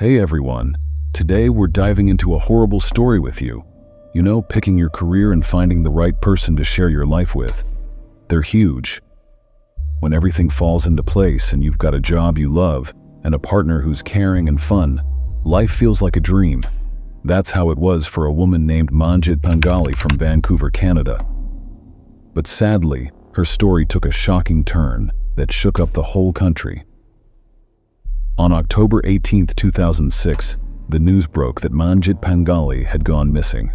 Hey everyone, today we're diving into a horrible story with you. You know, picking your career and finding the right person to share your life with. They're huge. When everything falls into place and you've got a job you love and a partner who's caring and fun, life feels like a dream. That's how it was for a woman named Manjit Panghali from Vancouver, Canada. But sadly, her story took a shocking turn that shook up the whole country. On October 18, 2006, the news broke that Manjit Panghali had gone missing.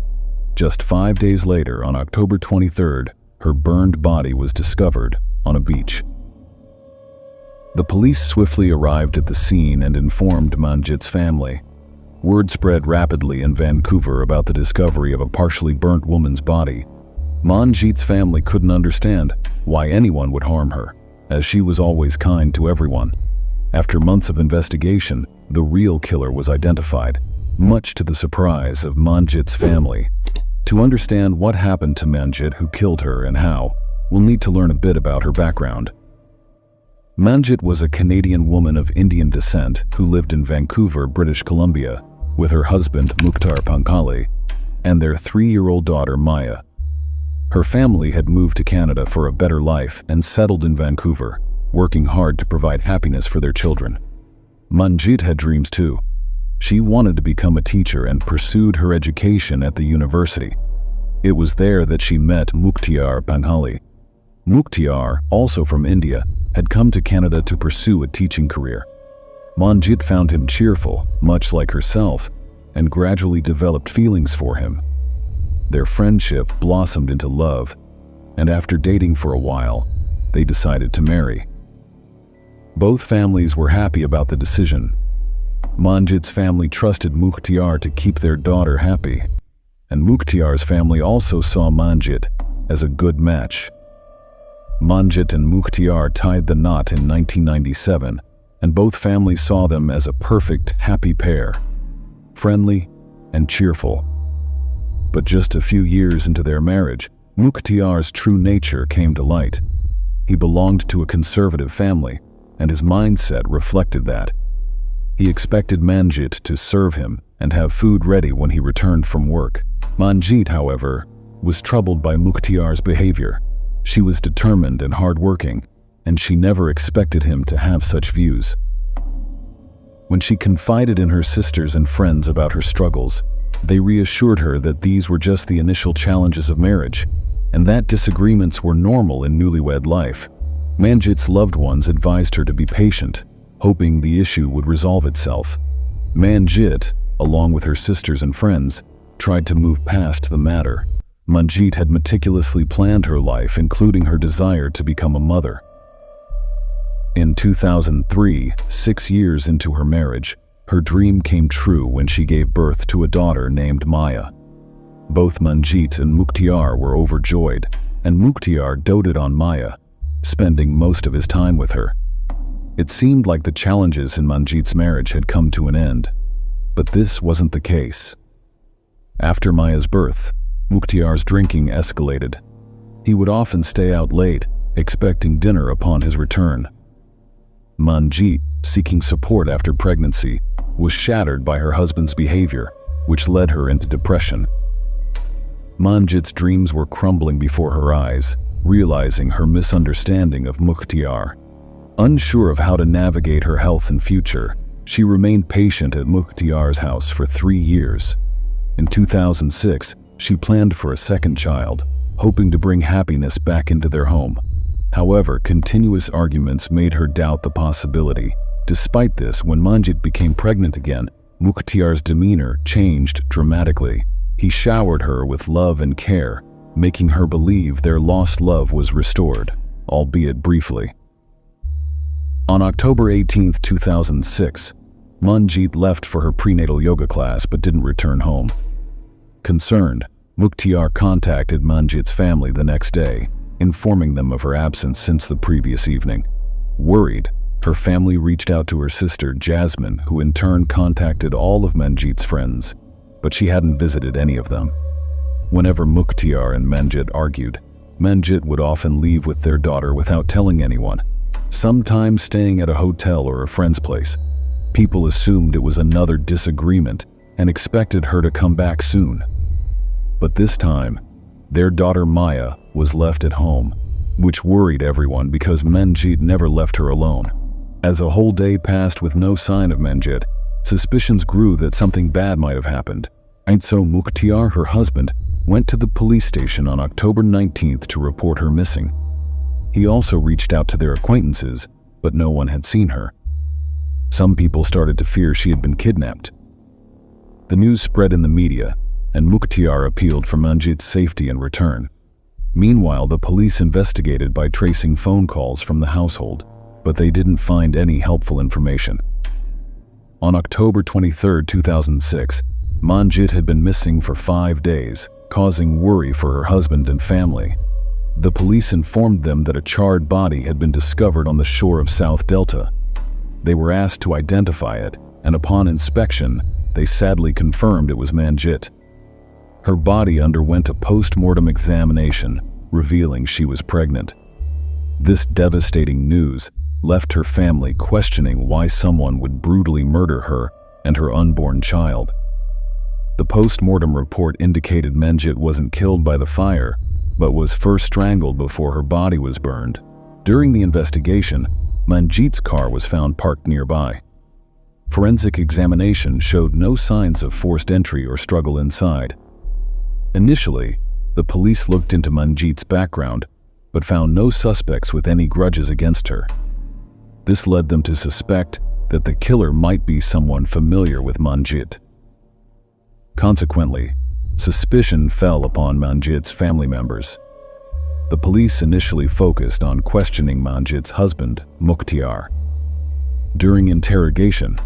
Just 5 days later, on October 23rd, her burned body was discovered on a beach. The police swiftly arrived at the scene and informed Manjit's family. Word spread rapidly in Vancouver about the discovery of a partially burnt woman's body. Manjit's family couldn't understand why anyone would harm her, as she was always kind to everyone. After months of investigation, the real killer was identified, much to the surprise of Manjit's family. To understand what happened to Manjit, who killed her, and how, we'll need to learn a bit about her background. Manjit was a Canadian woman of Indian descent who lived in Vancouver, British Columbia, with her husband Mukhtar Panghali and their 3-year-old daughter Maya. Her family had moved to Canada for a better life and settled in Vancouver, working hard to provide happiness for their children. Manjit had dreams too. She wanted to become a teacher and pursued her education at the university. It was there that she met Mukhtar Panghali. Mukhtar, also from India, had come to Canada to pursue a teaching career. Manjit found him cheerful, much like herself, and gradually developed feelings for him. Their friendship blossomed into love, and after dating for a while, they decided to marry. Both families were happy about the decision. Manjit's family trusted Mukhtar to keep their daughter happy, and Mukhtar's family also saw Manjit as a good match. Manjit and Mukhtar tied the knot in 1997, and both families saw them as a perfect, happy pair, friendly and cheerful. But just a few years into their marriage, Mukhtar's true nature came to light. He belonged to a conservative family, and his mindset reflected that. He expected Manjit to serve him and have food ready when he returned from work. Manjit, however, was troubled by Mukhtar's behavior. She was determined and hardworking, and she never expected him to have such views. When she confided in her sisters and friends about her struggles, they reassured her that these were just the initial challenges of marriage, and that disagreements were normal in newlywed life. Manjit's loved ones advised her to be patient, hoping the issue would resolve itself. Manjit, along with her sisters and friends, tried to move past the matter. Manjit had meticulously planned her life, including her desire to become a mother. In 2003, 6 years into her marriage, her dream came true when she gave birth to a daughter named Maya. Both Manjit and Mukhtar were overjoyed, and Mukhtar doted on Maya, spending most of his time with her. It seemed like the challenges in Manjit's marriage had come to an end, but this wasn't the case. After Maya's birth, Mukhtar's drinking escalated. He would often stay out late, expecting dinner upon his return. Manjit, seeking support after pregnancy, was shattered by her husband's behavior, which led her into depression. Manjit's dreams were crumbling before her eyes, realizing her misunderstanding of Mukhtar. Unsure of how to navigate her health and future, she remained patient at Mukhtar's house for 3 years. In 2006, she planned for a second child, hoping to bring happiness back into their home. However, continuous arguments made her doubt the possibility. Despite this, when Manjit became pregnant again, Mukhtar's demeanor changed dramatically. He showered her with love and care, making her believe their lost love was restored, albeit briefly. On October 18, 2006, Manjit left for her prenatal yoga class but didn't return home. Concerned, Mukhtar contacted Manjit's family the next day, informing them of her absence since the previous evening. Worried, her family reached out to her sister Jasmine, who in turn contacted all of Manjit's friends, but she hadn't visited any of them. Whenever Mukhtar and Manjit argued, Manjit would often leave with their daughter without telling anyone, sometimes staying at a hotel or a friend's place. People assumed it was another disagreement and expected her to come back soon. But this time, their daughter Maya was left at home, which worried everyone because Manjit never left her alone. As a whole day passed with no sign of Manjit, suspicions grew that something bad might have happened. And so Mukhtiar, her husband, went to the police station on October 19th to report her missing. He also reached out to their acquaintances, but no one had seen her. Some people started to fear she had been kidnapped. The news spread in the media, and Mukhtiar appealed for Manjit's safety in return. Meanwhile, the police investigated by tracing phone calls from the household, but they didn't find any helpful information. On October 23, 2006, Manjit had been missing for 5 days, causing worry for her husband and family. The police informed them that a charred body had been discovered on the shore of South Delta. They were asked to identify it, and upon inspection, they sadly confirmed it was Manjit. Her body underwent a post-mortem examination, revealing she was pregnant. This devastating news left her family questioning why someone would brutally murder her and her unborn child. The post-mortem report indicated Manjit wasn't killed by the fire, but was first strangled before her body was burned. During the investigation, Manjit's car was found parked nearby. Forensic examination showed no signs of forced entry or struggle inside. Initially, the police looked into Manjit's background, but found no suspects with any grudges against her. This led them to suspect that the killer might be someone familiar with Manjit. Consequently, suspicion fell upon Manjit's family members. The police initially focused on questioning Manjit's husband, Mukhtiar. During interrogation,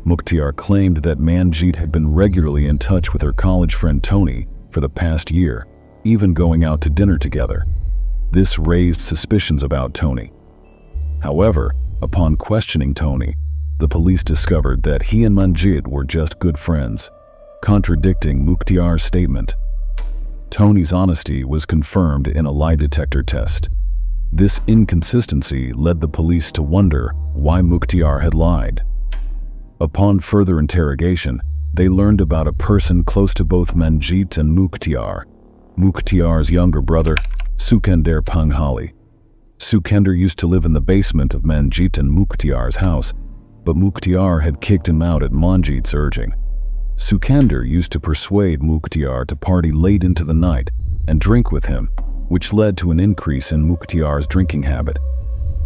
Mukhtiar claimed that Manjit had been regularly in touch with her college friend Tony for the past year, even going out to dinner together. This raised suspicions about Tony. However, upon questioning Tony, the police discovered that he and Manjit were just good friends, contradicting Mukhtiar's statement. Tony's honesty was confirmed in a lie detector test. This inconsistency led the police to wonder why Mukhtiar had lied. Upon further interrogation, they learned about a person close to both Manjit and Mukhtiar, Mukhtiar's younger brother, Manjit Panghali. Sukender used to live in the basement of Manjit and Mukhtiar's house, but Mukhtiar had kicked him out at Manjit's urging. Sukender used to persuade Mukhtiar to party late into the night and drink with him, which led to an increase in Mukhtiar's drinking habit.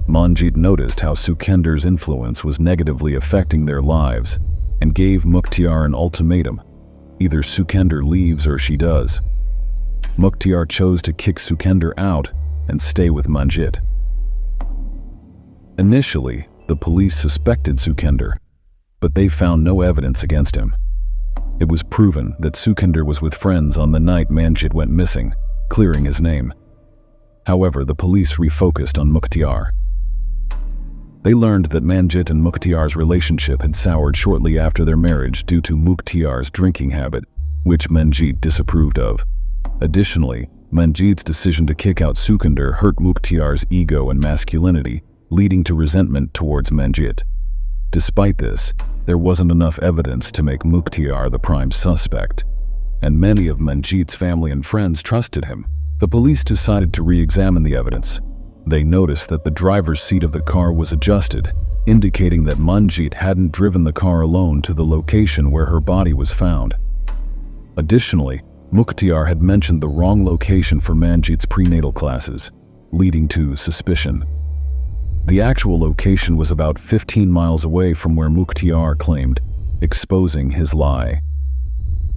Manjit noticed how Sukender's influence was negatively affecting their lives and gave Mukhtiar an ultimatum: either Sukender leaves or she does. Mukhtiar chose to kick Sukender out and stay with Manjit. Initially, the police suspected Sukender, but they found no evidence against him. It was proven that Sukender was with friends on the night Manjit went missing, clearing his name. However, the police refocused on Mukhtiar. They learned that Manjit and Mukhtiar's relationship had soured shortly after their marriage due to Mukhtiar's drinking habit, which Manjit disapproved of. Additionally, Manjit's decision to kick out Sukender hurt Mukhtiar's ego and masculinity, leading to resentment towards Manjit. Despite this, there wasn't enough evidence to make Mukhtiar the prime suspect, and many of Manjit's family and friends trusted him. The police decided to re-examine the evidence. They noticed that the driver's seat of the car was adjusted, indicating that Manjit hadn't driven the car alone to the location where her body was found. Additionally, Mukhtiar had mentioned the wrong location for Manjit's prenatal classes, leading to suspicion. The actual location was about 15 miles away from where Mukhtiar claimed, exposing his lie.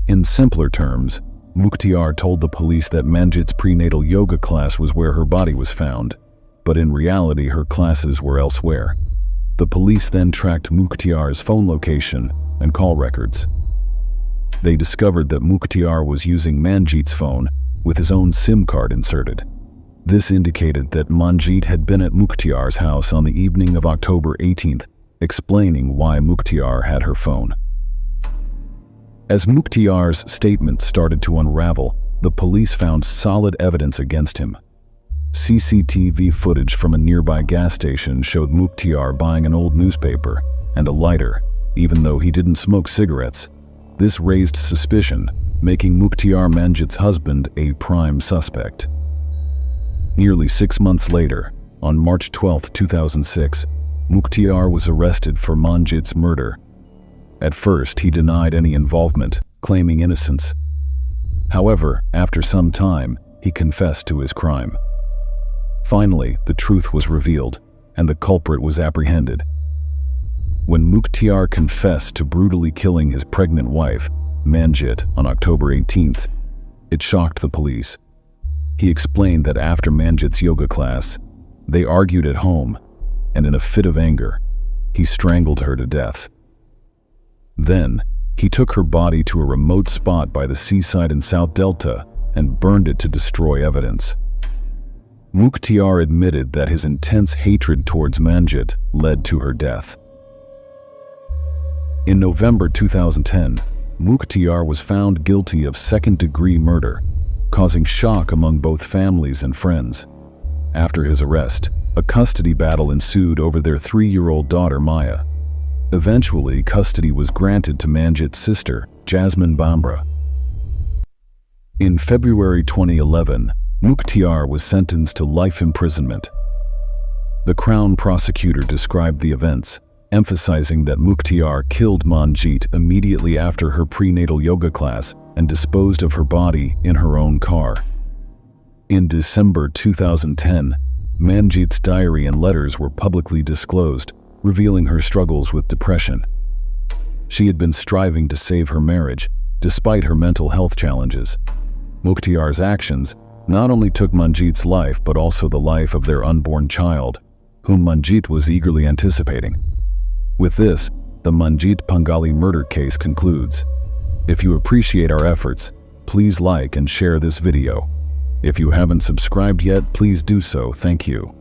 In simpler terms, Mukhtiar told the police that Manjit's prenatal yoga class was where her body was found, but in reality her classes were elsewhere. The police then tracked Mukhtiar's phone location and call records. They discovered that Mukhtiar was using Manjit's phone with his own SIM card inserted. This indicated that Manjit had been at Mukhtiar's house on the evening of October 18th, explaining why Mukhtiar had her phone. As Mukhtiar's statement started to unravel, the police found solid evidence against him. CCTV footage from a nearby gas station showed Mukhtiar buying an old newspaper and a lighter, even though he didn't smoke cigarettes. This raised suspicion, making Mukhtiar Manjit's husband a prime suspect. Nearly 6 months later, on March 12, 2006, Mukhtiar was arrested for Manjit's murder. At first, he denied any involvement, claiming innocence. However, after some time, he confessed to his crime. Finally, the truth was revealed, and the culprit was apprehended. When Mukhtiar confessed to brutally killing his pregnant wife, Manjit, on October 18th, it shocked the police. He explained that after Manjit's yoga class, they argued at home, and in a fit of anger, he strangled her to death. Then, he took her body to a remote spot by the seaside in South Delta and burned it to destroy evidence. Mukhtiar admitted that his intense hatred towards Manjit led to her death. In November 2010, Mukhtiar was found guilty of second-degree murder, causing shock among both families and friends. After his arrest, a custody battle ensued over their 3-year-old daughter Maya. Eventually, custody was granted to Manjit's sister, Jasmine Bambra. In February 2011, Mukhtiar was sentenced to life imprisonment. The Crown prosecutor described the events, emphasizing that Mukhtiar killed Manjit immediately after her prenatal yoga class and disposed of her body in her own car. In December 2010, Manjit's diary and letters were publicly disclosed, revealing her struggles with depression. She had been striving to save her marriage, despite her mental health challenges. Mukhtiar's actions not only took Manjit's life but also the life of their unborn child, whom Manjit was eagerly anticipating. With this, the Manjit Panghali murder case concludes. If you appreciate our efforts, please like and share this video. If you haven't subscribed yet, please do so. Thank you.